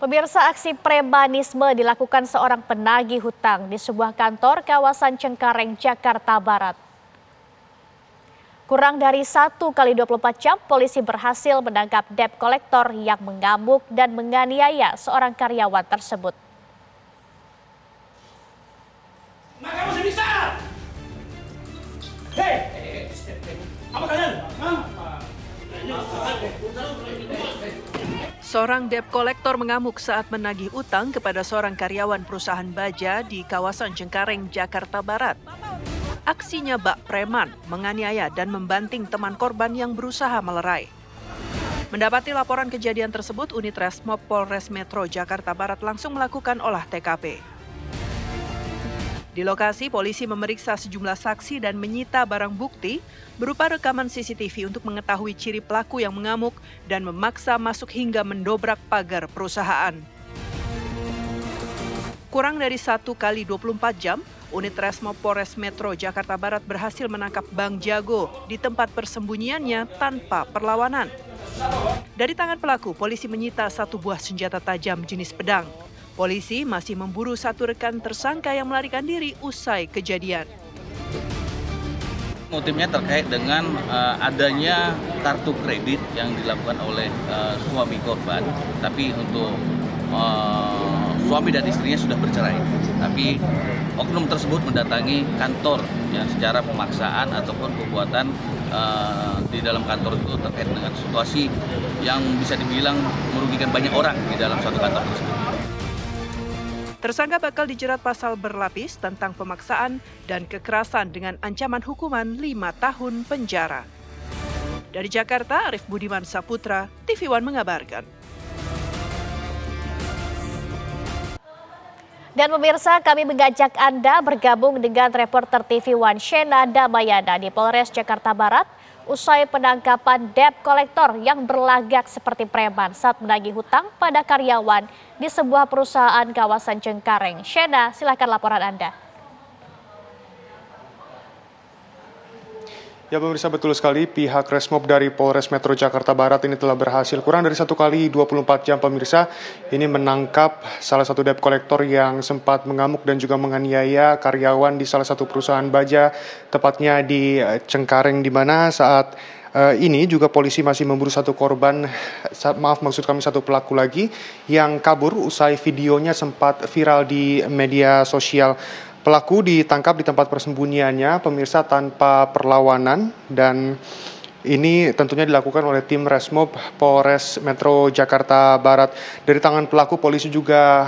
Pemirsa, aksi premanisme dilakukan seorang penagih hutang di sebuah kantor kawasan Cengkareng, Jakarta Barat. Kurang dari 1 kali 24 jam, polisi berhasil menangkap debt collector yang mengamuk dan menganiaya seorang karyawan tersebut. Maka masih bisa. Hei, apa kalian? Seorang debt collector mengamuk saat menagih utang kepada seorang karyawan perusahaan baja di kawasan Cengkareng, Jakarta Barat. Aksinya bak preman, menganiaya dan membanting teman korban yang berusaha melerai. Mendapati laporan kejadian tersebut, unit Resmob Polres Metro Jakarta Barat langsung melakukan olah TKP. Di lokasi, polisi memeriksa sejumlah saksi dan menyita barang bukti berupa rekaman CCTV untuk mengetahui ciri pelaku yang mengamuk dan memaksa masuk hingga mendobrak pagar perusahaan. Kurang dari 1 kali 24 jam, unit Resmob Polres Metro Jakarta Barat berhasil menangkap Bang Jago di tempat persembunyiannya tanpa perlawanan. Dari tangan pelaku, polisi menyita 1 buah senjata tajam jenis pedang. Polisi masih memburu 1 rekan tersangka yang melarikan diri usai kejadian. Motifnya terkait dengan adanya kartu kredit yang dilakukan oleh suami korban, tapi untuk suami dan istrinya sudah bercerai. Tapi oknum tersebut mendatangi kantor yang secara pemaksaan ataupun pembuatan di dalam kantor itu terkait dengan situasi yang bisa dibilang merugikan banyak orang di dalam suatu kantor tersebut. Tersangka bakal dijerat pasal berlapis tentang pemaksaan dan kekerasan dengan ancaman hukuman 5 tahun penjara. Dari Jakarta, Arif Budiman Saputra, TV One mengabarkan. Dan pemirsa, kami mengajak Anda bergabung dengan reporter TV One Shena Damayana di Polres Jakarta Barat usai penangkapan debt collector yang berlagak seperti preman saat menagih hutang pada karyawan di sebuah perusahaan kawasan Cengkareng. Shena, silakan laporan Anda. Ya pemirsa, betul sekali, pihak Resmob dari Polres Metro Jakarta Barat ini telah berhasil kurang dari 1 kali 24 jam pemirsa ini menangkap salah satu debt collector yang sempat mengamuk dan juga menganiaya karyawan di salah satu perusahaan baja, tepatnya di Cengkareng, di mana saat ini juga polisi masih memburu 1 korban, satu pelaku lagi yang kabur usai videonya sempat viral di media sosial. Pelaku ditangkap di tempat persembunyiannya, pemirsa, tanpa perlawanan, dan ini tentunya dilakukan oleh tim Resmob Polres Metro Jakarta Barat. Dari tangan pelaku, polisi juga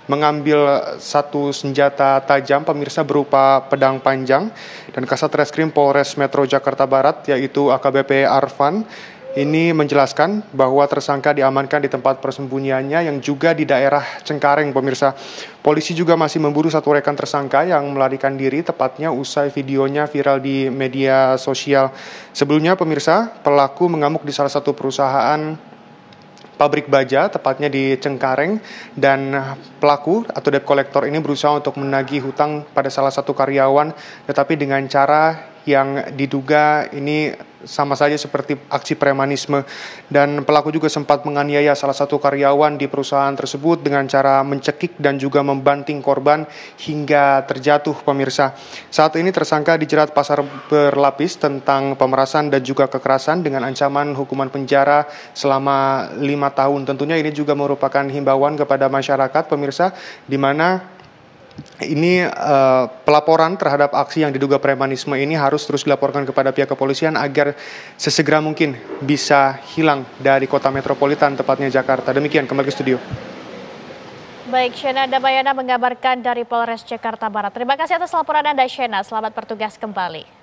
mengambil 1 senjata tajam, pemirsa, berupa pedang panjang, dan Kasat Reskrim Polres Metro Jakarta Barat, yaitu AKBP Arfan, ini menjelaskan bahwa tersangka diamankan di tempat persembunyiannya yang juga di daerah Cengkareng, pemirsa. Polisi juga masih memburu 1 rekan tersangka yang melarikan diri, tepatnya usai videonya viral di media sosial. Sebelumnya, pemirsa, pelaku mengamuk di salah satu perusahaan pabrik baja, tepatnya di Cengkareng, dan pelaku atau debt collector ini berusaha untuk menagih hutang pada salah satu karyawan, tetapi dengan cara yang diduga ini sama saja seperti aksi premanisme, dan pelaku juga sempat menganiaya salah satu karyawan di perusahaan tersebut dengan cara mencekik dan juga membanting korban hingga terjatuh, pemirsa. Saat ini tersangka dijerat pasal berlapis tentang pemerasan dan juga kekerasan dengan ancaman hukuman penjara selama 5 tahun. Tentunya ini juga merupakan himbauan kepada masyarakat, pemirsa, di mana ini pelaporan terhadap aksi yang diduga premanisme ini harus terus dilaporkan kepada pihak kepolisian agar sesegera mungkin bisa hilang dari kota metropolitan, tepatnya Jakarta. Demikian, kembali ke studio. Baik, Shena Damayana mengabarkan dari Polres Jakarta Barat. Terima kasih atas laporan Anda, Shena. Selamat bertugas kembali.